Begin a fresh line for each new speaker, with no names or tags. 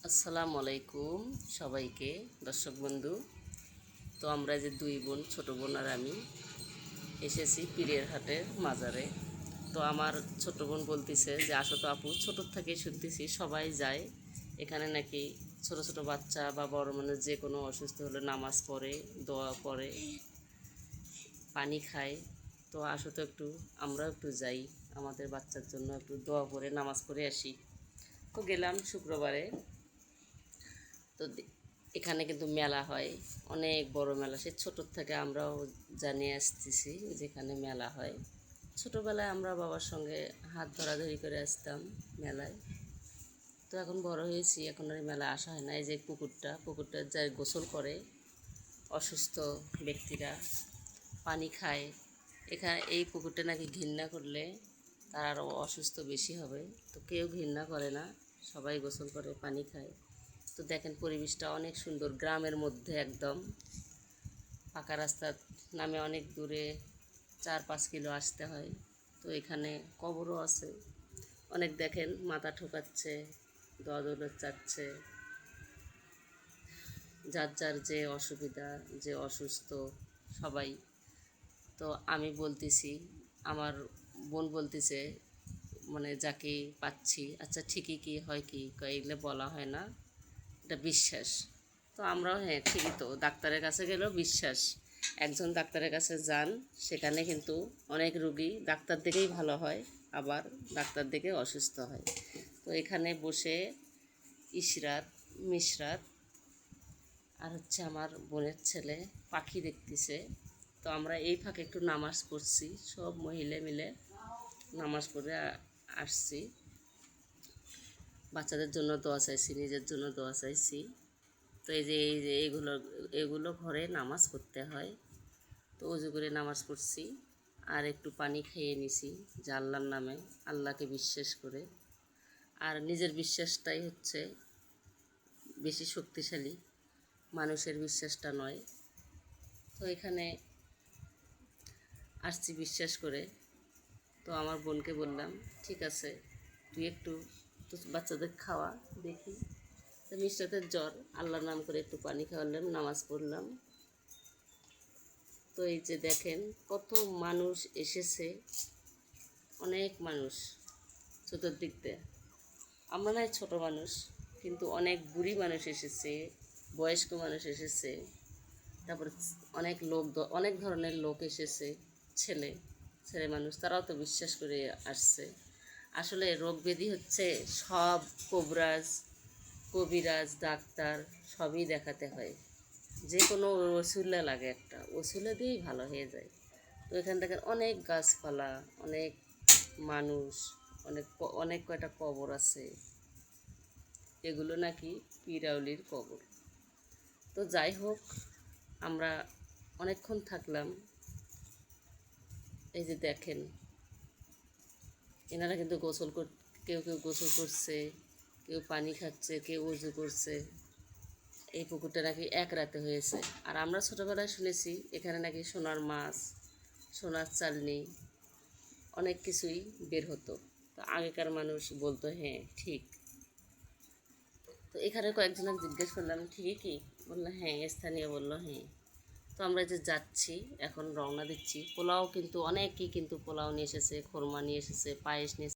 আসসালামু আলাইকুম সবাইকে, দর্শক বন্ধু। তো আমরা যে দুই বোন, ছোট বোন আর আমি এসেছি পীরের হাটের মাজারে। তো আমার ছোট বোন বলতেছে যে আসো তো আপু, ছোটোর থেকে শুনতেছি সবাই যায় এখানে নাকি ছোট ছোট বাচ্চা বা বড় মানুষ যে কোনো অসুস্থ হলে নামাজ পড়ে, দোয়া পড়ে, পানি খায়। তো আসো তো একটু, আমরাও একটু যাই, আমাদের বাচ্চার জন্য একটু দোয়া পড়ে নামাজ পড়ে আসি। তো গেলাম শুক্রবারে। তো এখানে কিন্তু মেলা হয়, অনেক বড় মেলা। সে ছোটোর থেকে আমরাও জানিয়ে আসতেছি যেখানে মেলা হয়। ছোটোবেলায় আমরা বাবার সঙ্গে হাত ধরাধরি করে আসতাম মেলায়। তো এখন বড় হয়েছি, এখন আর মেলা আসা হয় না। এই যে পুকুরটা যায় গোসল করে অসুস্থ ব্যক্তিরা, পানি খায়। এখানে এই পুকুরটা নাকি ঘৃণা করলে তার আরও অসুস্থ বেশি হবে। তো কেউ ঘৃণা করে না, সবাই গোসল করে, পানি খায়। তো দেখেন পরিবেশটা অনেক সুন্দর, গ্রামের মধ্যে একদম। পাকা রাস্তার নামে অনেক দূরে, 4-5 কিলো আসতে হয়। তো এখানে কবরও আছে অনেক, দেখেন মাথা ঠোকাচ্ছে, দোয়া দৌলত চাচ্ছে, যার যার যে অসুবিধা, যে অসুস্থ সবাই। তো আমি বলতেছি, আমার বোন বলতেছে মানে যাকে পাচ্ছি, আচ্ছা ঠিকই কি হয়, কি এগুলো বলা হয় না, এটা বিশ্বাস। তো আমরাও হ্যাঁ ঠিকই তো, ডাক্তারের কাছে গেলেও বিশ্বাস। একজন ডাক্তারের কাছে যান, সেখানে কিন্তু অনেক রুগী ডাক্তার দিকেই ভালো হয়, আবার ডাক্তার দিকে অসুস্থ হয়। তো এখানে বসে ইশরাত, মিশরাত আর হচ্ছে আমার বোনের ছেলে পাখি দেখতেছে। তো আমরা এই ফাঁকে একটু নামাজ পড়ছি, সব মহিলা মিলে নামাজ পড়ে আসছি। বাচ্চাদের জন্য দোয়া চাইছি, নিজের জন্য দোয়া চাইছি। তো এই যে এগুলো ঘরে নামাজ পড়তে হয়। তো উজু করে নামাজ পড়ছি, আর একটু পানি খেয়ে নিছি যে আল্লাহর নামে, আল্লাহকে বিশ্বাস করে। আর নিজের বিশ্বাসটাই হচ্ছে বেশি শক্তিশালী, মানুষের বিশ্বাসটা নয়। তো এখানে আসছি বিশ্বাস করে। তো আমার বোনকে বললাম ঠিক আছে, তুই একটু তো বাচ্চাদের খাওয়া দেখি। তো মিষ্টাতের জ্বর, আল্লাহর নাম করে একটু পানি খাওয়ালাম, নামাজ পড়লাম। তো এই যে দেখেন কত মানুষ এসেছে, অনেক মানুষ চতুর্দিক দিয়ে। আমরা নয় ছোটো মানুষ, কিন্তু অনেক বুড়ি মানুষ এসেছে, বয়স্ক মানুষ এসেছে, তারপর অনেক লোক, অনেক ধরনের লোক এসেছে, ছেলে ছেলে মানুষ, তারাও তো বিশ্বাস করে আসছে। আসলে রোগ ব্যাধি হচ্ছে সব, কবিরাজ ডাক্তার সবই দেখাতে হয়। যে কোনো ওসিলা লাগে, একটা ওসিলা দিয়েই ভালো হয়ে যায়। তো এখান থেকে অনেক গাছপালা, অনেক মানুষ, অনেক অনেক কয়টা কবর আছে, এগুলো নাকি পিরাউলির কবর। তো যাই হোক, আমরা অনেকক্ষণ থাকলাম। এই যে দেখেন এনারা কিন্তু কেউ কেউ গোসল করছে, কেউ পানি খাচ্ছে, কেউ উজু করছে। এই পুকুরটা নাকি এক রাতে হয়েছে। আর আমরা ছোটোবেলায় শুনেছি এখানে নাকি সোনার মাছ, সোনার চালনি, অনেক কিছুই বের হতো। তো আগেকার মানুষ বলতো হ্যাঁ ঠিক। তো এখানে কয়েকজনকে জিজ্ঞেস করলাম ঠিকই কি, বললো হ্যাঁ, স্থানীয় বললো হ্যাঁ। তো আমরা যে যাচ্ছি, এখন রওনা দিচ্ছি। পোলাও কিন্তু অনেকেই কিন্তু পোলাও নিয়ে এসেছে, খোরমা নিয়ে এসেছে, পায়েস নিয়ে